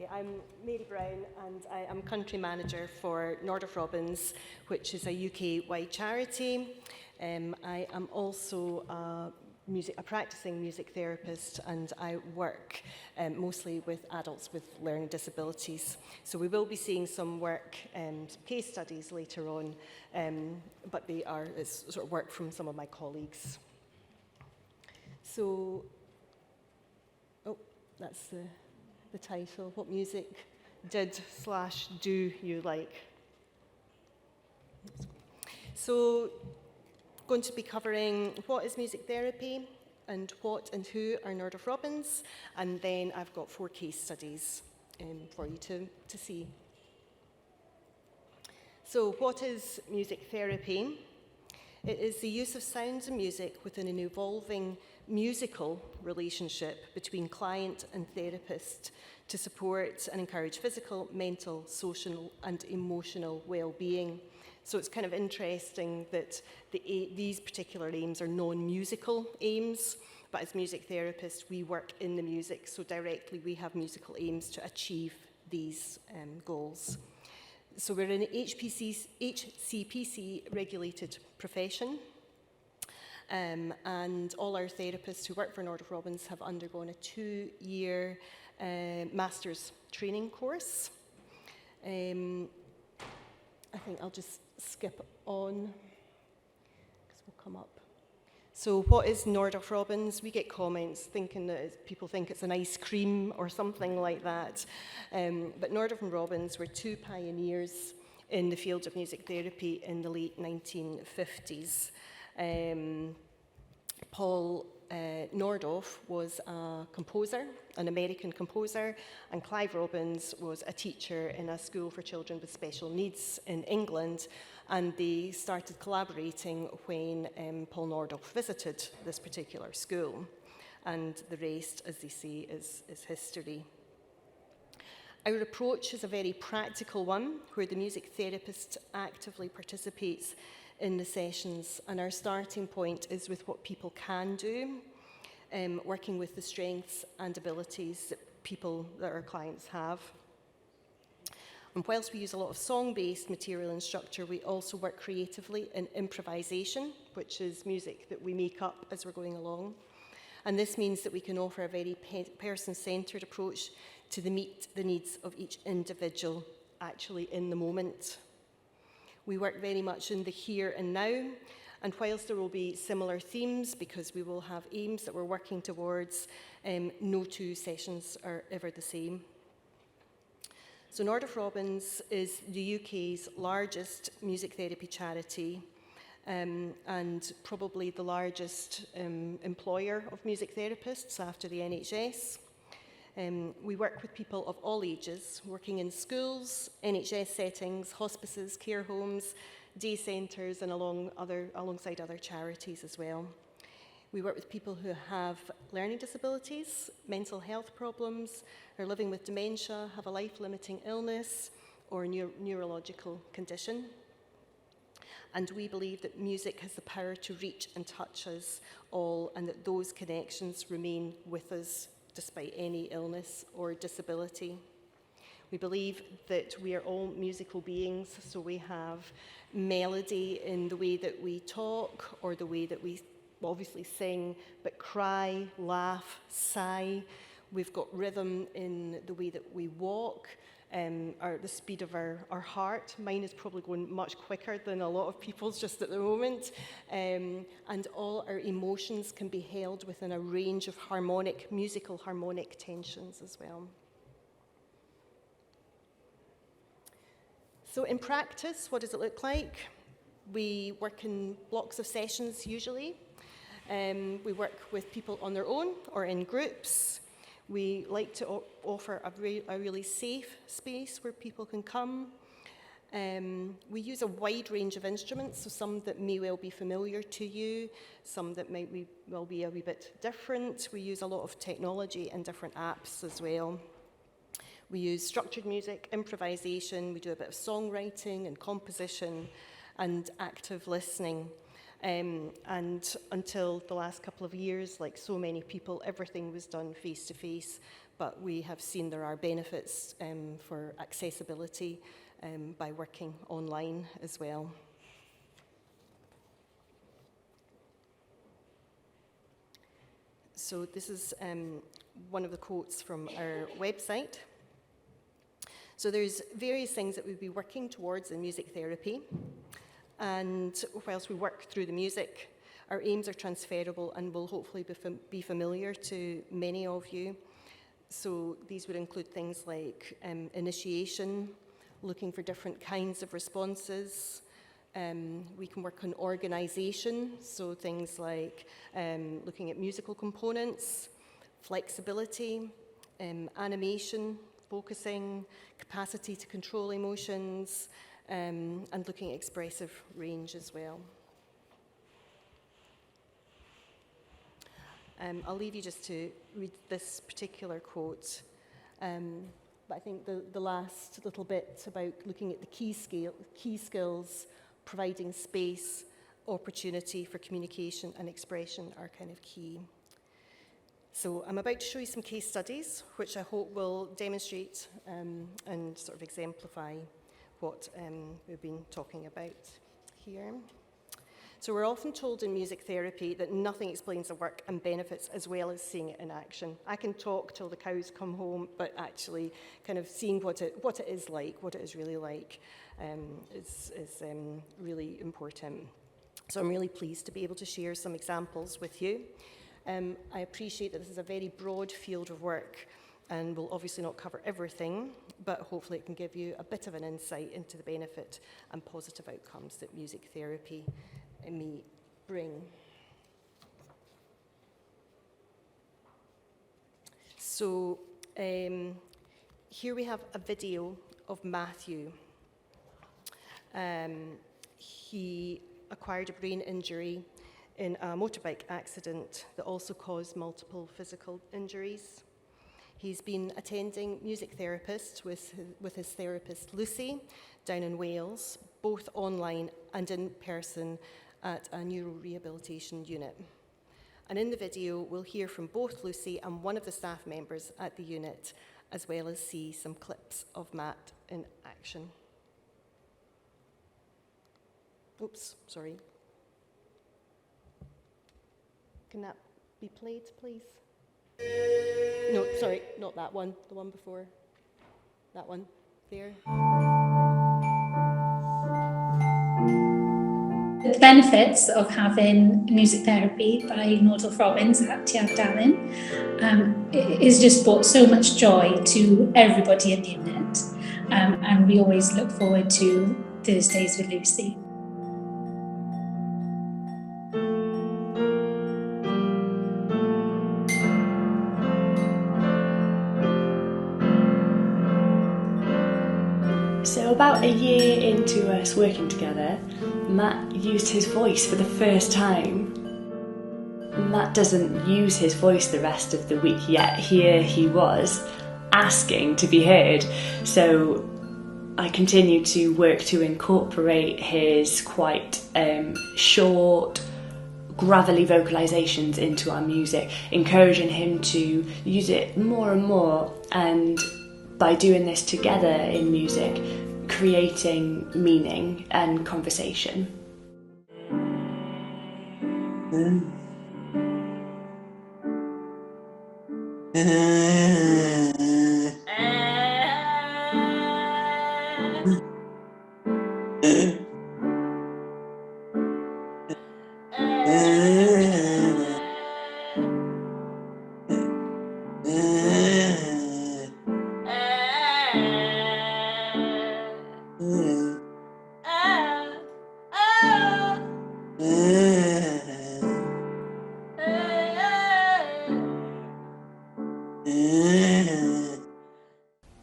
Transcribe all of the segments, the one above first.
Okay, I'm Mary Brown, and I am Country Manager for Nordoff Robbins, which is a UK-wide charity. I am also a practicing music therapist, and I work mostly with adults with learning disabilities. So we will be seeing some work, case studies later on, but it's sort of work from some of my colleagues. So, that's the title. What music do you like? So, going to be covering what is music therapy and what and who are Nordoff Robbins, and then I've got 4 case studies for you to see. So, what is music therapy? It is the use of sounds and music within an evolving musical relationship between client and therapist to support and encourage physical, mental, social, and emotional well-being. So it's kind of interesting that these particular aims are non-musical aims, but as music therapists, we work in the music, so directly we have musical aims to achieve these goals. So we're an HCPC regulated profession, and all our therapists who work for Nordoff Robbins have undergone a 2-year master's training course. I think I'll just skip on because we'll come up. So what is Nordoff Robbins? We get comments thinking that people think it's an ice cream or something like that. But Nordoff and Robbins were 2 pioneers in the field of music therapy in the late 1950s. Paul Nordoff was a composer, an American composer, and Clive Robbins was a teacher in a school for children with special needs in England, and they started collaborating when Paul Nordoff visited this particular school, and the rest, as they say, is history. Our approach is a very practical one, where the music therapist actively participates in the sessions, and our starting point is with what people can do, working with the strengths and abilities that our clients have. And whilst we use a lot of song-based material and structure, we also work creatively in improvisation, which is music that we make up as we're going along. And this means that we can offer a very person-centred approach to meet the needs of each individual actually in the moment. We work very much in the here and now, and whilst there will be similar themes, because we will have aims that we're working towards, no 2 sessions are ever the same. So Nordoff Robbins is the UK's largest music therapy charity, and probably the largest employer of music therapists after the NHS. We work with people of all ages, working in schools, NHS settings, hospices, care homes, day centres, and alongside other charities as well. We work with people who have learning disabilities, mental health problems, are living with dementia, have a life-limiting illness, or a neurological condition. And we believe that music has the power to reach and touch us all, and that those connections remain with us despite any illness or disability. We believe that we are all musical beings, so we have melody in the way that we talk or the way that we obviously sing, but cry, laugh, sigh. We've got rhythm in the way that we walk, or the speed of our heart. Mine is probably going much quicker than a lot of people's just at the moment. And all our emotions can be held within a range of musical harmonic tensions as well. So in practice, what does it look like? We work in blocks of sessions usually. We work with people on their own or in groups. We like to offer a really safe space where people can come. We use a wide range of instruments, so some that may well be familiar to you, some that might be a wee bit different. We use a lot of technology and different apps as well. We use structured music, improvisation, we do a bit of songwriting and composition and active listening. And until the last couple of years, like so many people, everything was done face-to-face. but we have seen there are benefits for accessibility by working online as well. So this is one of the quotes from our website. So there's various things that we'll be working towards in music therapy, and whilst we work through the music, our aims are transferable and will hopefully be familiar to many of you. So these would include things like initiation, looking for different kinds of responses. We can work on organisation, so things like looking at musical components, flexibility, animation, focusing, capacity to control emotions, and looking at expressive range as well. I'll leave you just to read this particular quote, but I think the last little bit about looking at the key skills, providing space, opportunity for communication and expression are kind of key. So I'm about to show you some case studies, which I hope will demonstrate and sort of exemplify what we've been talking about here. So we're often told in music therapy that nothing explains the work and benefits as well as seeing it in action. I can talk till the cows come home, but actually kind of seeing what it is like, what it is really like, is really important. So I'm really pleased to be able to share some examples with you. I appreciate that this is a very broad field of work and will obviously not cover everything, but hopefully it can give you a bit of an insight into the benefit and positive outcomes that music therapy may bring. So here we have a video of Matthew. He acquired a brain injury in a motorbike accident that also caused multiple physical injuries. He's been attending music therapists with his therapist Lucy down in Wales, both online and in person at a neurorehabilitation unit. And in the video, we'll hear from both Lucy and one of the staff members at the unit, as well as see some clips of Matt in action. Oops, sorry. Can that be played, please? No, sorry, not that one, the one before. That one, there. The benefits of having music therapy by Nordoff Robbins at Tiabdalin is just brought so much joy to everybody in the unit, and we always look forward to Thursdays with Lucy. So about a year into us working together, Matt used his voice for the first time. Matt doesn't use his voice the rest of the week, yet here he was, asking to be heard. So I continued to work to incorporate his quite short, gravelly vocalisations into our music, encouraging him to use it more and more, and by doing this together in music, creating meaning and conversation.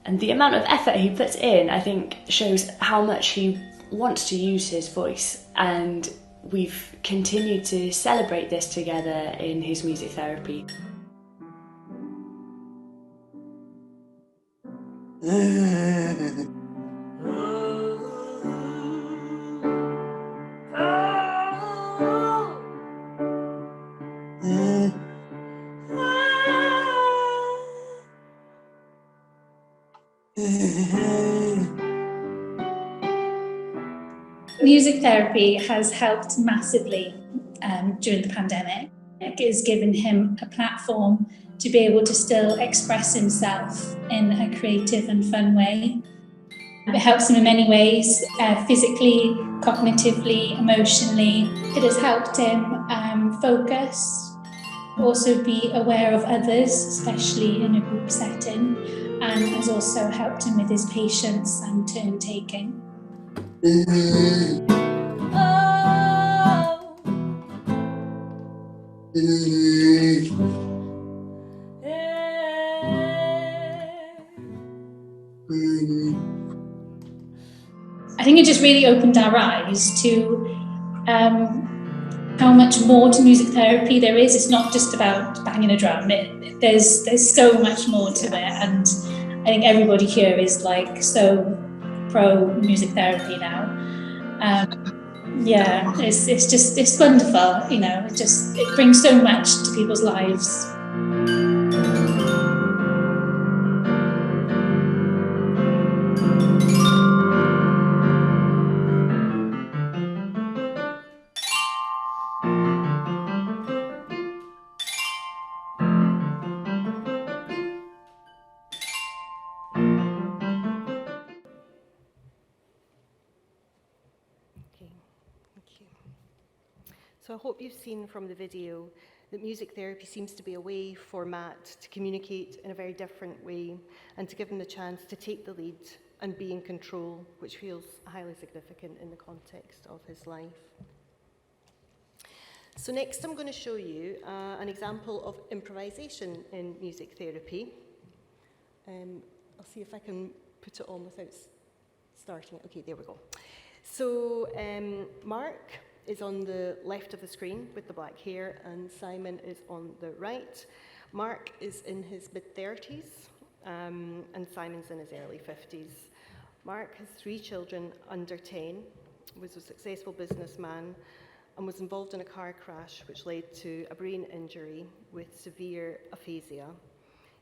And the amount of effort he puts in, I think, shows how much he wants to use his voice. And we've continued to celebrate this together in his music therapy. Music therapy has helped massively during the pandemic. It has given him a platform to be able to still express himself in a creative and fun way. It helps him in many ways, physically, cognitively, emotionally. It has helped him focus, also be aware of others, especially in a group setting, and has also helped him with his patience and turn taking. I think it just really opened our eyes to how much more to music therapy there is. It's not just about banging a drum. There's so much more to it, and I think everybody here is like so pro music therapy now. Yeah, it's wonderful. You know, it brings so much to people's lives. Thank you. So I hope you've seen from the video that music therapy seems to be a way for Matt to communicate in a very different way and to give him the chance to take the lead and be in control, which feels highly significant in the context of his life. So next I'm going to show you an example of improvisation in music therapy. I'll see if I can put it on without starting it. Okay, there we go. So Mark is on the left of the screen with the black hair, and Simon is on the right. Mark is in his mid-30s, and Simon's in his early 50s. Mark has 3 children under 10, was a successful businessman, and was involved in a car crash which led to a brain injury with severe aphasia.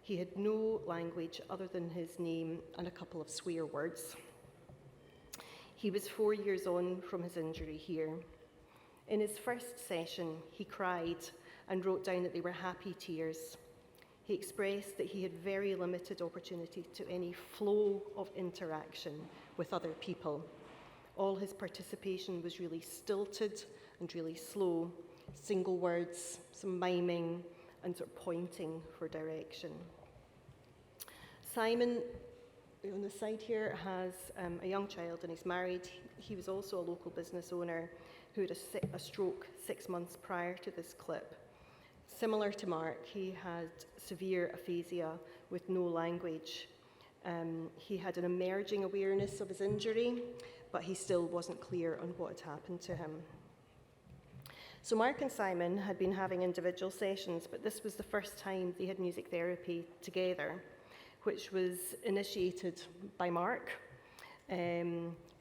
He had no language other than his name and a couple of swear words. He was 4 years on from his injury here. In his first session, he cried and wrote down that they were happy tears. He expressed that he had very limited opportunity to any flow of interaction with other people. All his participation was really stilted and really slow, single words, some miming, and sort of pointing for direction. Simon, on the side here, has a young child and he's married. He was also a local business owner who had a stroke 6 months prior to this clip. Similar to Mark, he had severe aphasia with no language. He had an emerging awareness of his injury, but he still wasn't clear on what had happened to him. So Mark and Simon had been having individual sessions, but this was the first time they had music therapy together, which was initiated by Mark,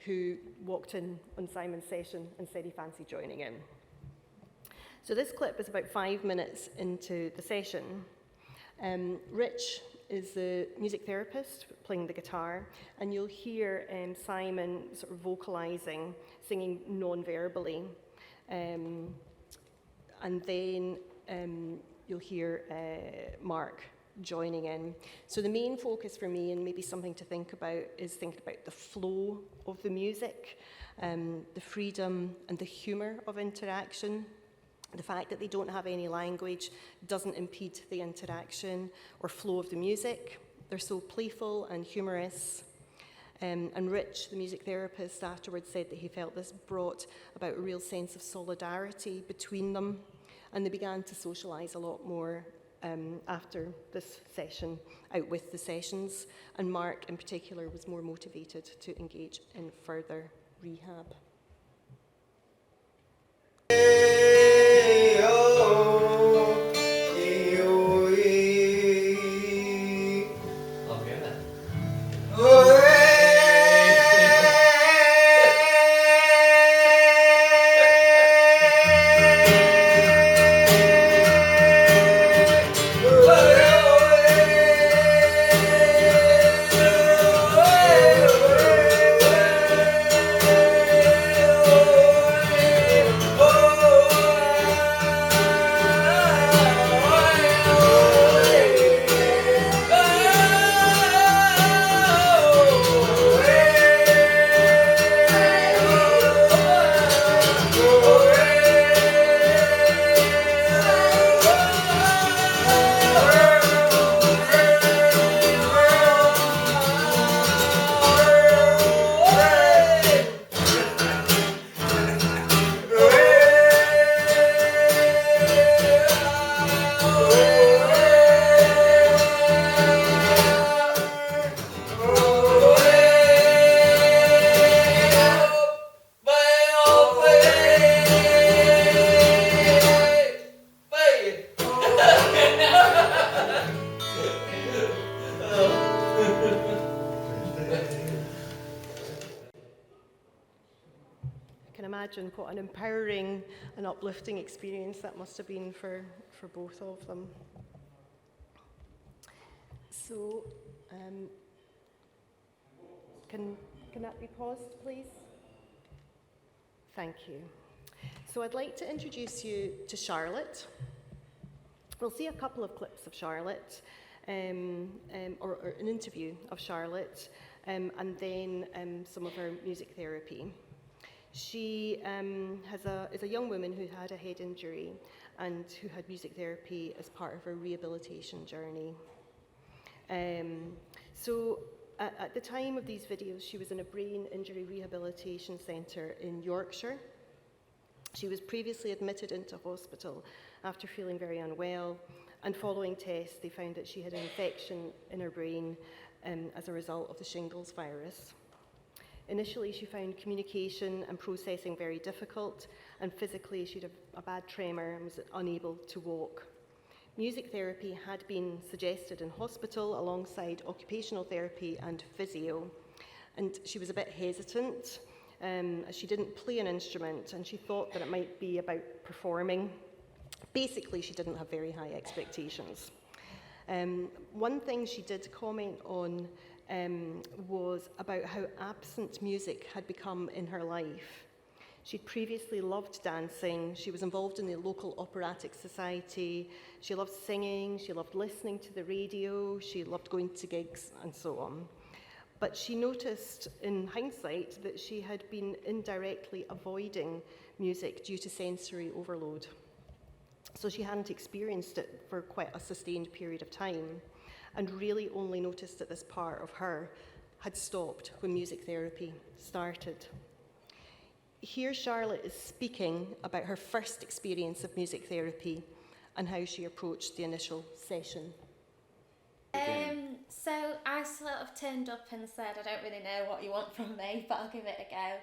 who walked in on Simon's session and said he fancied joining in. So this clip is about 5 minutes into the session. Rich is the music therapist playing the guitar, and you'll hear Simon sort of vocalizing, singing non-verbally. And then you'll hear Mark joining in. So the main focus for me, and maybe something to think about, is thinking about the flow of the music, the freedom and the humour of interaction. The fact that they don't have any language doesn't impede the interaction or flow of the music. They're so playful and humorous. And Rich, the music therapist, afterwards said that he felt this brought about a real sense of solidarity between them, and they began to socialise a lot more after this session, out with the sessions, and Mark in particular was more motivated to engage in further rehab. imagine what an empowering and uplifting experience that must have been for both of them. So, can that be paused, please? Thank you. So I'd like to introduce you to Charlotte. We'll see a couple of clips of Charlotte, or an interview of Charlotte, and then some of her music therapy. She is a young woman who had a head injury and who had music therapy as part of her rehabilitation journey. So at the time of these videos, she was in a brain injury rehabilitation centre in Yorkshire. She was previously admitted into hospital after feeling very unwell, and following tests, they found that she had an infection in her brain as a result of the shingles virus. Initially, she found communication and processing very difficult, and physically she had a bad tremor and was unable to walk. Music therapy had been suggested in hospital alongside occupational therapy and physio, and she was a bit hesitant as she didn't play an instrument and she thought that it might be about performing. Basically, she didn't have very high expectations. One thing she did comment on was about how absent music had become in her life. She'd previously loved dancing, she was involved in the local operatic society, she loved singing, she loved listening to the radio, she loved going to gigs and so on. But she noticed in hindsight that she had been indirectly avoiding music due to sensory overload. So she hadn't experienced it for quite a sustained period of time, and really only noticed that this part of her had stopped when music therapy started. Here Charlotte is speaking about her first experience of music therapy and how she approached the initial session. So I sort of turned up and said, I don't really know what you want from me, but I'll give it a go.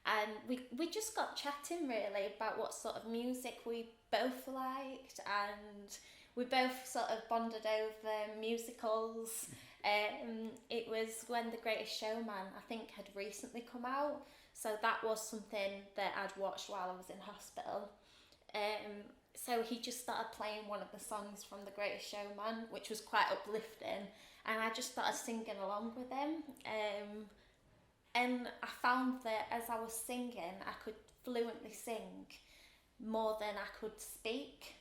And we just got chatting really about what sort of music we both liked, and we both sort of bonded over musicals. It was when The Greatest Showman, I think, had recently come out, so that was something that I'd watched while I was in hospital. So he just started playing one of the songs from The Greatest Showman, which was quite uplifting, and I just started singing along with him. And I found that as I was singing, I could fluently sing more than I could speak,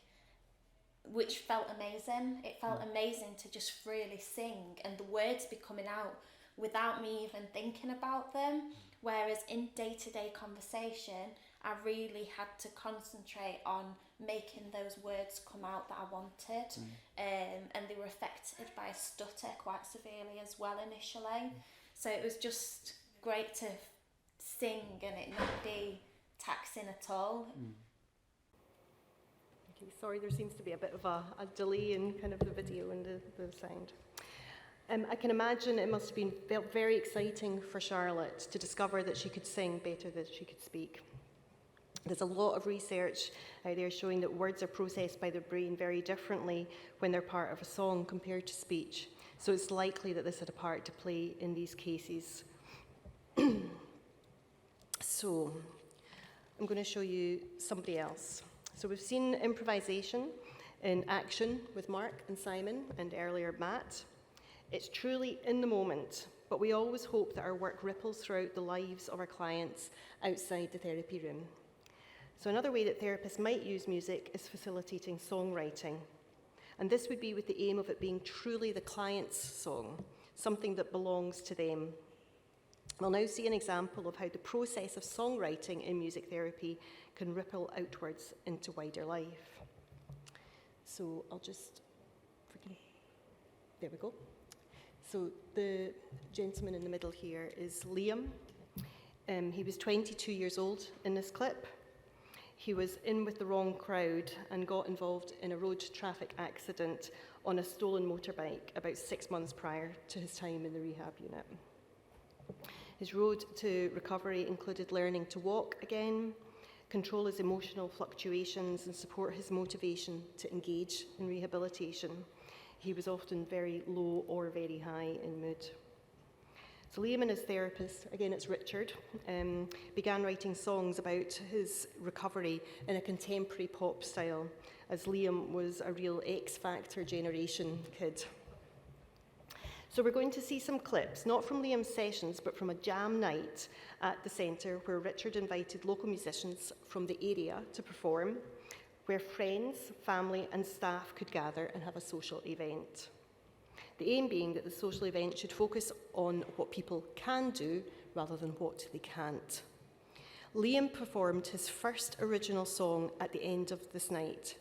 which felt amazing. It felt amazing to just freely sing and the words be coming out without me even thinking about them. Whereas in day-to-day conversation, I really had to concentrate on making those words come out that I wanted. And they were affected by a stutter quite severely as well initially. So it was just great to sing and it not be taxing at all. Okay, sorry, there seems to be a bit of a delay in kind of the video and the sound. I can imagine it must have felt very exciting for Charlotte to discover that she could sing better than she could speak. There's a lot of research out there showing that words are processed by the brain very differently when they're part of a song compared to speech. So it's likely that this had a part to play in these cases. So I'm going to show you somebody else. So we've seen improvisation in action with Mark and Simon and earlier Matt. It's truly in the moment, but we always hope that our work ripples throughout the lives of our clients outside the therapy room. So another way that therapists might use music is facilitating songwriting. And this would be with the aim of it being truly the client's song, something that belongs to them. We'll now see an example of how the process of songwriting in music therapy can ripple outwards into wider life. So I'll just, there we go. So the gentleman in the middle here is Liam. He was 22 years old in this clip. He was in with the wrong crowd and got involved in a road traffic accident on a stolen motorbike about 6 months prior to his time in the rehab unit. His road to recovery included learning to walk again, control his emotional fluctuations and support his motivation to engage in rehabilitation. He was often very low or very high in mood. So Liam and his therapist, again it's Richard, began writing songs about his recovery in a contemporary pop style, as Liam was a real X Factor generation kid. So we're going to see some clips, not from Liam's sessions, but from a jam night at the centre where Richard invited local musicians from the area to perform, where friends, family and staff could gather and have a social event. The aim being that the social event should focus on what people can do rather than what they can't. Liam performed his first original song at the end of this night,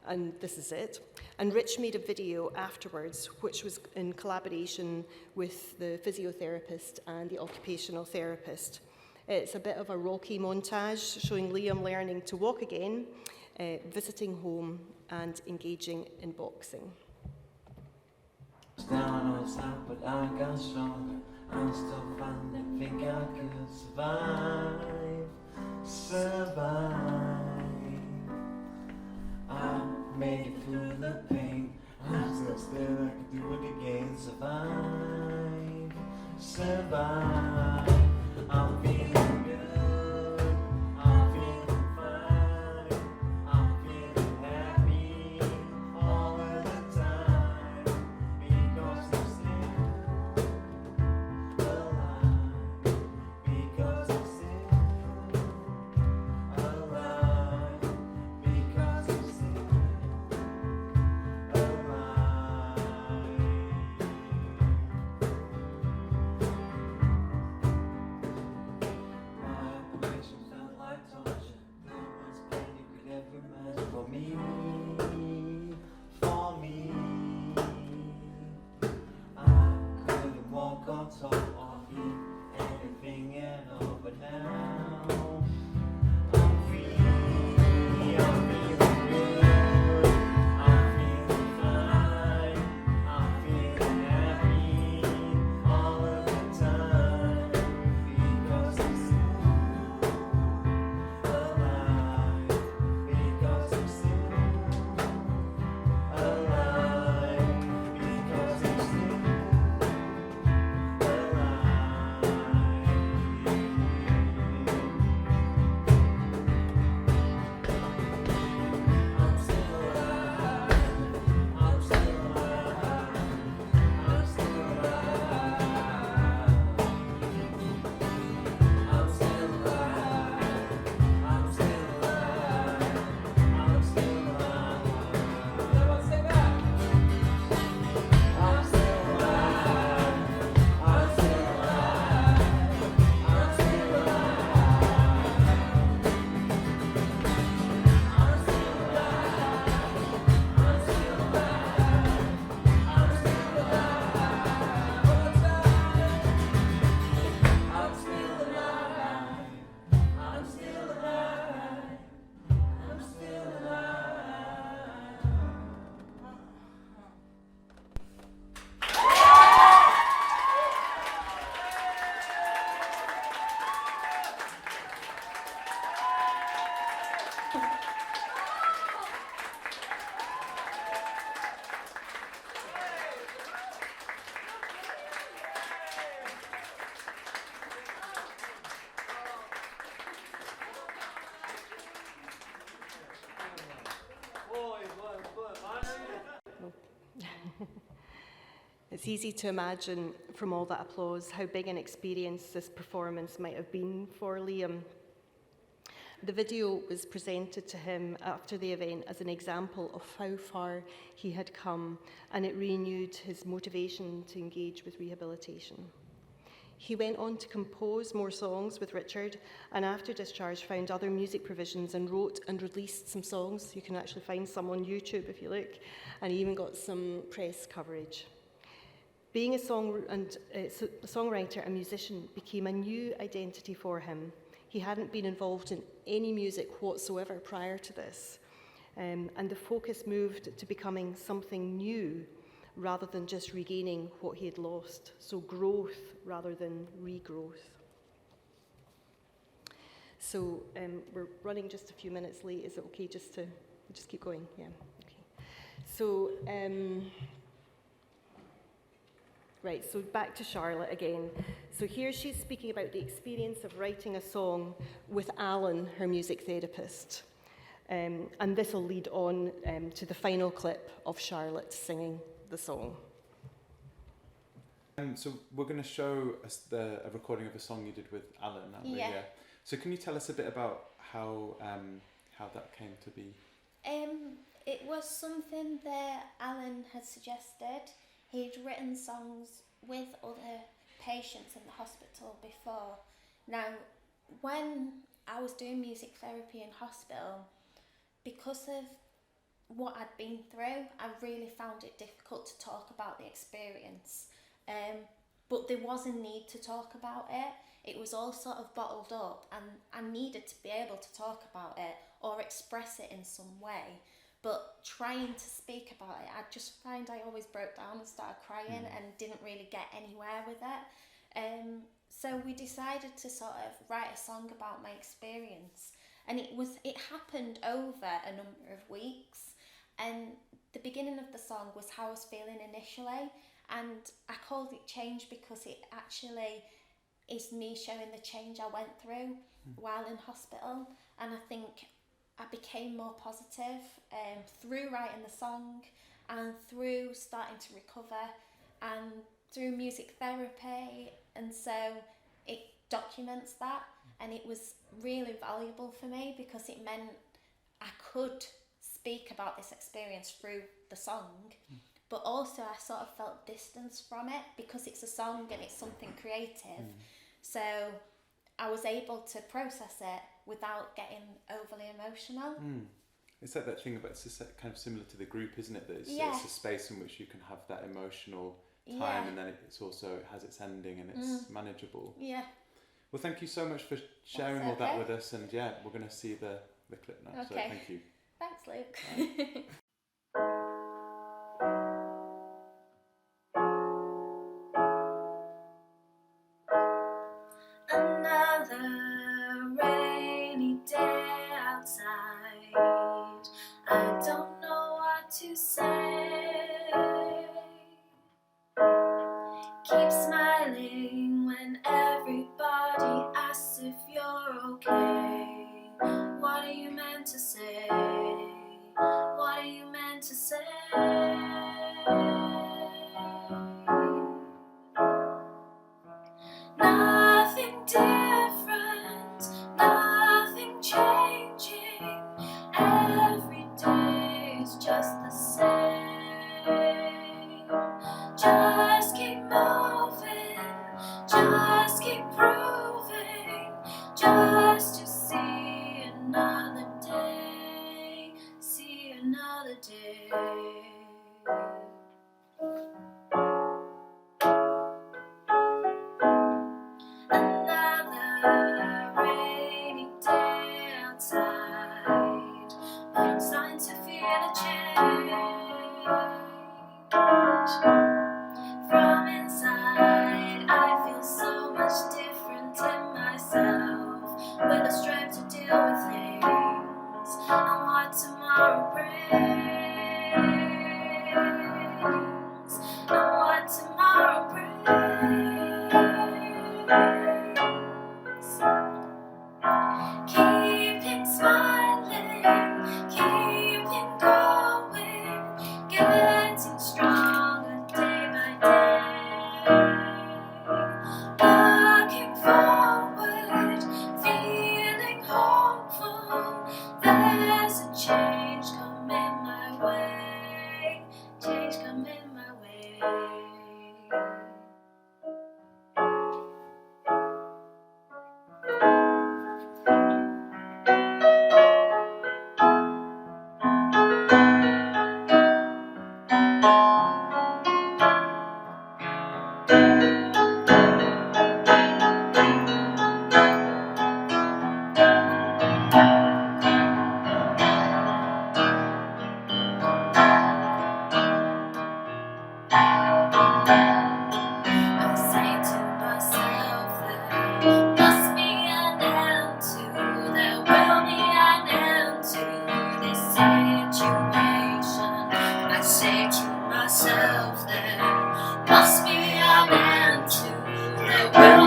and this is it. And Rich made a video afterwards, which was in collaboration with the physiotherapist and the occupational therapist. It's a bit of a rocky montage showing Liam learning to walk again, visiting home and engaging in boxing. Down on top, but I got strong. I'm still fine, think I could survive. I made it through the pain. I'm still scared I could do it again. Survive. I'm feeling good. I'm feeling fine. I'm feeling happy all of the time. Because I'm still alive. Because I'm still alive. Because I'm still alive. My operation felt like torture. No one's pain you could ever imagine for me. I couldn't walk or talk or eat anything at all, but now I'm free. I'm feeling good. I'm feeling fine. I'm feeling happy all of the time because I'm still alive. Because I'm still alive. Because I'm still alive. I'm still alive. I'm still alive. I'm still alive. I'm still alive. I'm still alive. I'm still alive. Everyone say that. I'm still alive. I'm still alive. I'm still alive. I'm still alive. I'm still alive. I'm still alive. One more time. I'm still alive. I'm still alive. I'm still alive. It's easy to imagine from all that applause how big an experience this performance might have been for Liam. The video was presented to him after the event as an example of how far he had come, and it renewed his motivation to engage with rehabilitation. He went on to compose more songs with Richard, and after discharge found other music provisions and wrote and released some songs. You can actually find some on YouTube if you look, and he even got some press coverage. Being a songwriter and musician became a new identity for him. He hadn't been involved in any music whatsoever prior to this, and the focus moved to becoming something new rather than just regaining what he had lost. So growth rather than regrowth. So we're running just a few minutes late. Is it okay just to just keep going? Yeah. Okay. So Right, so back to Charlotte again. So here she's speaking about the experience of writing a song with Alan, her music therapist. And this will lead on to the final clip of Charlotte singing the song. So we're going to show us a recording of a song you did with Alan, aren't we? Yeah. So can you tell us a bit about how that came to be? It was something that Alan had suggested. He'd written songs with other patients in the hospital before. Now, when I was doing music therapy in hospital, because of what I'd been through, I really found it difficult to talk about the experience. But there was a need to talk about it. It was all sort of bottled up, and I needed to be able to talk about it or express it in some way. But trying to speak about it, I just find I always broke down and started crying and didn't really get anywhere with it. So we decided to sort of write a song about my experience, and it happened over a number of weeks. And the beginning of the song was how I was feeling initially, and I called it Change because it actually is me showing the change I went through while in hospital. And I think I became more positive through writing the song and through starting to recover and through music therapy. And so it documents that, and it was really valuable for me because it meant I could speak about this experience through the song, but also I sort of felt distance from it because it's a song and it's something creative. So I was able to process it without getting overly emotional. It's like that thing about, it's just kind of similar to the group, isn't it? That it's a space in which you can have that emotional time, and then it has its ending and it's manageable. Yeah. Well, thank you so much for sharing all that with us, and we're going to see the clip now. Okay. So thank you. Thanks, Luke. Another rainy day outside. I don't know what to say. Keep smiling when everybody asks if you're okay. What are you meant to say? What are you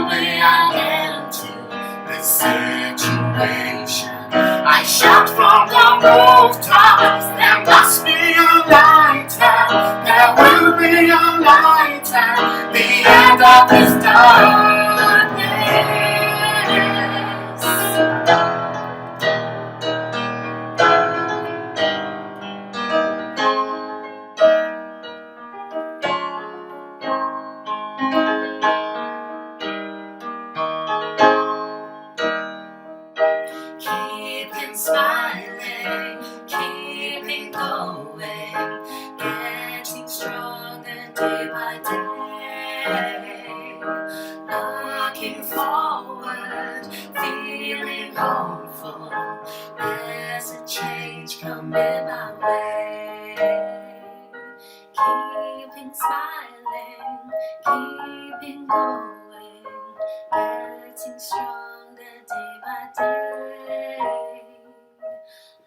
way I get into the situation. I shout from the rooftops, there must be a light, and there will be a light at the end of this darkness. Keeping smiling, keeping going, getting stronger day by day. Looking forward, feeling hopeful. There's a change coming my way. Keeping smiling, keeping going, getting stronger day by day.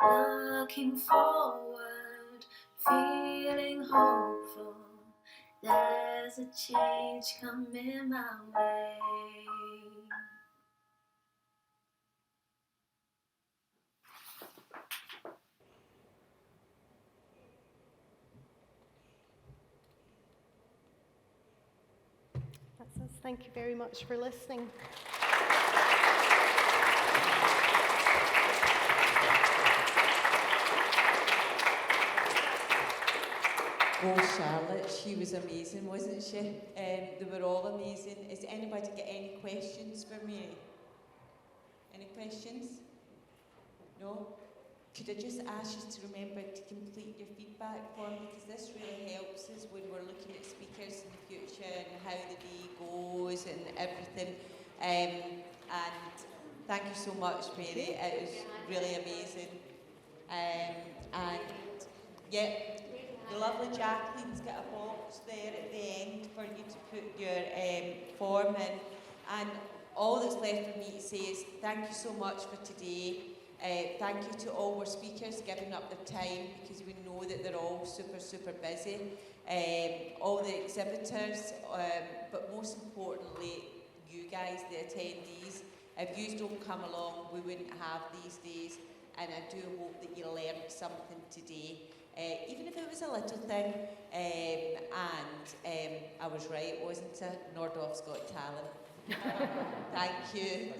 Looking forward, feeling hopeful. There's a change coming my way. That's us. Thank you very much for listening. Oh, Charlotte, she was amazing, wasn't she? They were all amazing. Is anybody got any questions for me? Any questions? No? Could I just ask you to remember to complete your feedback form, because this really helps us when we're looking at speakers in the future and how the day goes and everything. And thank you so much, Mary. It was really amazing. And yeah, the lovely Jacqueline's got a box there at the end for you to put your form in. And all that's left for me to say is thank you so much for today. Thank you to all our speakers giving up their time, because we know that they're all super, super busy. All the exhibitors, but most importantly, you guys, the attendees. If you don't come along, we wouldn't have these days. And I do hope that you learned something today. Even if it was a little thing, and I was right, wasn't it? Nordoff's got talent. Thank you.